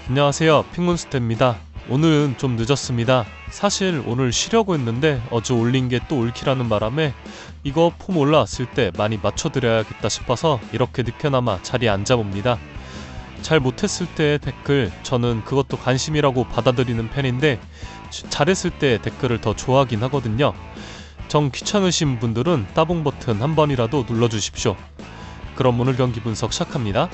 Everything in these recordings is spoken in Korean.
안녕하세요, 핑문스테입니다. 오늘은 좀 늦었습니다. 사실 오늘 쉬려고 했는데 어제 올린 게 또 옳기라는 바람에 이거 폼 올라왔을 때 많이 맞춰드려야겠다 싶어서 이렇게 늦게나마 자리에 앉아봅니다. 잘 못했을 때의 댓글, 저는 그것도 관심이라고 받아들이는 편인데 잘했을 때 댓글을 더 좋아하긴 하거든요. 정 귀찮으신 분들은 따봉 버튼 한 번이라도 눌러주십시오. 그럼 오늘 경기 분석 시작합니다.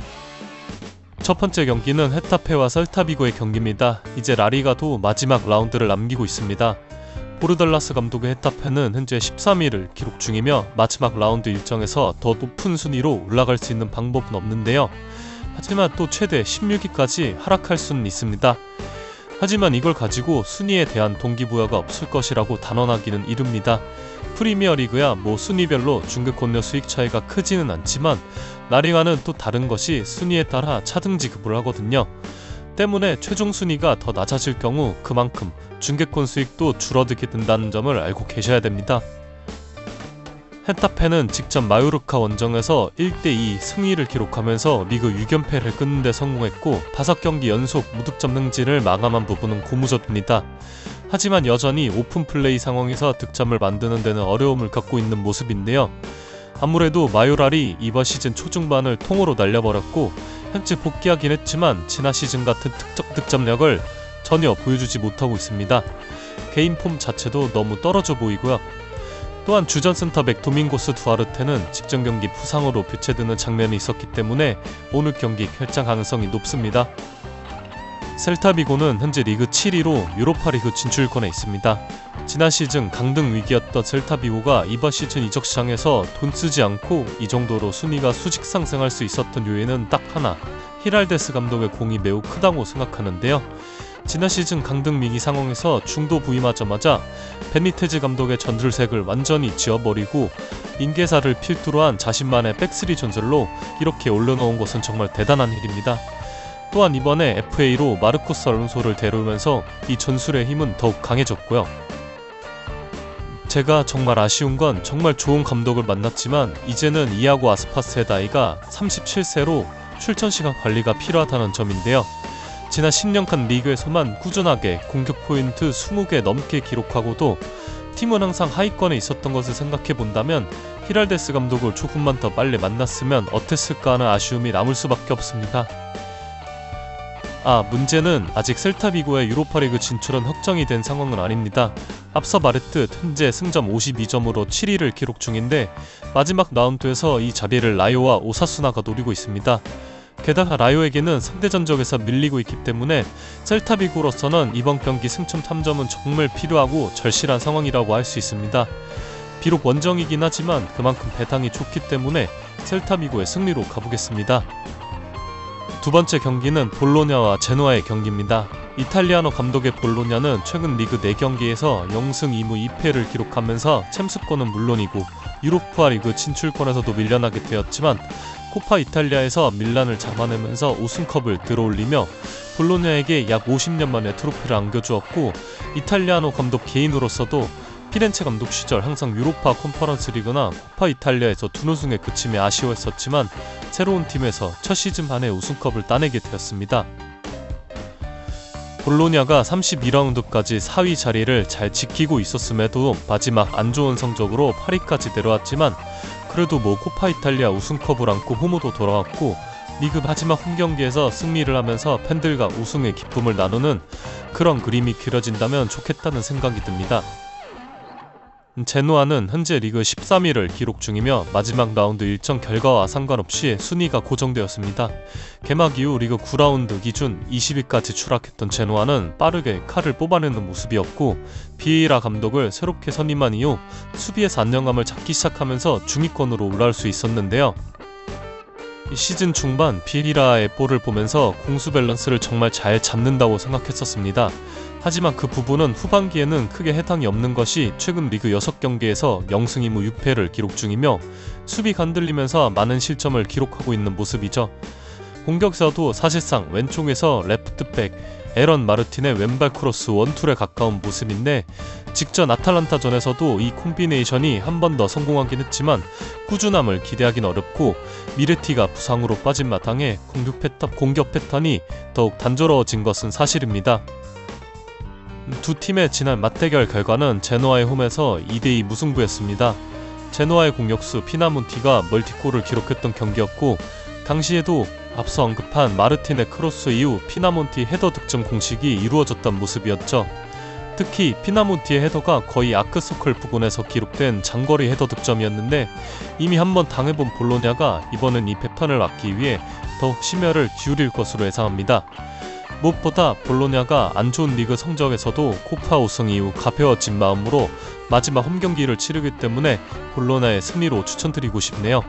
첫 번째 경기는 헤타페와 셀타비고의 경기입니다. 이제 라리가도 마지막 라운드를 남기고 있습니다. 포르달라스 감독의 헤타페는 현재 13위를 기록 중이며 마지막 라운드 일정에서 더 높은 순위로 올라갈 수 있는 방법은 없는데요. 하지만 또 최대 16위까지 하락할 수는 있습니다. 하지만 이걸 가지고 순위에 대한 동기부여가 없을 것이라고 단언하기는 이릅니다. 프리미어리그야 순위별로 중계권료 수익 차이가 크지는 않지만 라리가는 또 다른 것이 순위에 따라 차등 지급을 하거든요. 때문에 최종 순위가 더 낮아질 경우 그만큼 중계권 수익도 줄어들게 된다는 점을 알고 계셔야 됩니다. 헤타페는 직접 마요르카 원정에서 1대2 승리를 기록하면서 리그 6연패를 끊는 데 성공했고 5경기 연속 무득점 행진을 마감한 부분은 고무적입니다. 하지만 여전히 오픈플레이 상황에서 득점을 만드는 데는 어려움을 갖고 있는 모습인데요. 아무래도 마요랄이 이번 시즌 초중반을 통으로 날려버렸고 현재 복귀하긴 했지만 지난 시즌 같은 득점력을 전혀 보여주지 못하고 있습니다. 개인 폼 자체도 너무 떨어져 보이고요. 또한 주전 센터백 도밍고스 두아르테는 직전 경기 부상으로 교체되는 장면이 있었기 때문에 오늘 경기 결장 가능성이 높습니다. 셀타비고는 현재 리그 7위로 유로파리그 진출권에 있습니다. 지난 시즌 강등 위기였던 셀타비고가 이번 시즌 이적 시장에서 돈 쓰지 않고 이 정도로 순위가 수직 상승할 수 있었던 요인은 딱 하나, 히랄데스 감독의 공이 매우 크다고 생각하는데요. 지난 시즌 강등 위기 상황에서 중도 부임하자마자 베니테즈 감독의 전술색을 완전히 지워버리고 인계사를 필두로 한 자신만의 백스리 전술로 이렇게 올려놓은 것은 정말 대단한 일입니다. 또한 이번에 FA로 마르코스 알론소를 데려오면서 이 전술의 힘은 더욱 강해졌고요. 제가 정말 아쉬운 건 정말 좋은 감독을 만났지만 이제는 이아고 아스파스의 나이가 37세로 출전시간 관리가 필요하다는 점인데요. 지난 10년간 리그에서만 꾸준하게 공격 포인트 20개 넘게 기록하고도 팀은 항상 하위권에 있었던 것을 생각해본다면 히랄데스 감독을 조금만 더 빨리 만났으면 어땠을까 하는 아쉬움이 남을 수밖에 없습니다. 문제는 아직 셀타비고의 유로파리그 진출은 확정이 된 상황은 아닙니다. 앞서 말했듯 현재 승점 52점으로 7위를 기록 중인데 마지막 라운드에서 이 자리를 라요와 오사수나가 노리고 있습니다. 게다가 라요에게는 상대 전적에서 밀리고 있기 때문에 셀타비고로서는 이번 경기 승점 3점은 정말 필요하고 절실한 상황이라고 할 수 있습니다. 비록 원정이긴 하지만 그만큼 배당이 좋기 때문에 셀타비고의 승리로 가보겠습니다. 두 번째 경기는 볼로냐와 제노아의 경기입니다. 이탈리아노 감독의 볼로냐는 최근 리그 4경기에서 0승 2무 2패를 기록하면서 챔스권은 물론이고 유로파 리그 진출권에서도 밀려나게 되었지만 코파 이탈리아에서 밀란을 잡아내면서 우승컵을 들어올리며 볼로냐에게 약 50년 만에 트로피를 안겨주었고 이탈리아노 감독 개인으로서도 피렌체 감독 시절 항상 유로파 컨퍼런스 리그나 코파 이탈리아에서 2우승에 그침에 아쉬워했었지만 새로운 팀에서 첫 시즌 반에 우승컵을 따내게 되었습니다. 볼로냐가 32라운드까지 4위 자리를 잘 지키고 있었음에도 마지막 안 좋은 성적으로 8위까지 내려왔지만 그래도 코파 이탈리아 우승컵을 안고 홈으로 돌아왔고 리그 마지막 홈경기에서 승리를 하면서 팬들과 우승의 기쁨을 나누는 그런 그림이 그려진다면 좋겠다는 생각이 듭니다. 제노아는 현재 리그 13위를 기록 중이며 마지막 라운드 일정 결과와 상관없이 순위가 고정되었습니다. 개막 이후 리그 9라운드 기준 20위까지 추락했던 제노아는 빠르게 칼을 뽑아내는 모습이었고 비에이라 감독을 새롭게 선임한 이후 수비에서 안정감을 찾기 시작하면서 중위권으로 올라올 수 있었는데요. 이 시즌 중반 비에이라의 볼을 보면서 공수 밸런스를 정말 잘 잡는다고 생각했었습니다. 하지만 그 부분은 후반기에는 크게 해당이 없는 것이 최근 리그 6경기에서 0승 2무 6패를 기록 중이며 수비가 흔들리면서 많은 실점을 기록하고 있는 모습이죠. 공격에서도 사실상 왼쪽에서 레프트백 에런 마르틴의 왼발 크로스 원툴에 가까운 모습인데, 직전 아탈란타전에서도 이 콤비네이션이 한 번 더 성공하긴 했지만 꾸준함을 기대하긴 어렵고, 미르티가 부상으로 빠진 마당에 공격 패턴이 더욱 단조로워진 것은 사실입니다. 두 팀의 지난 맞대결 결과는 제노아의 홈에서 2대2 무승부였습니다. 제노아의 공격수 피나몬티가 멀티골을 기록했던 경기였고, 당시에도 앞서 언급한 마르틴의 크로스 이후 피나몬티 헤더 득점 공식이 이루어졌던 모습이었죠. 특히 피나몬티의 헤더가 거의 아크서클 부근에서 기록된 장거리 헤더 득점이었는데, 이미 한번 당해본 볼로냐가 이번엔 이 패턴을 막기 위해 더욱 심혈을 기울일 것으로 예상합니다. 무엇보다 볼로냐가 안 좋은 리그 성적에서도 코파 우승 이후 가벼워진 마음으로 마지막 홈경기를 치르기 때문에 볼로냐의 승리로 추천드리고 싶네요.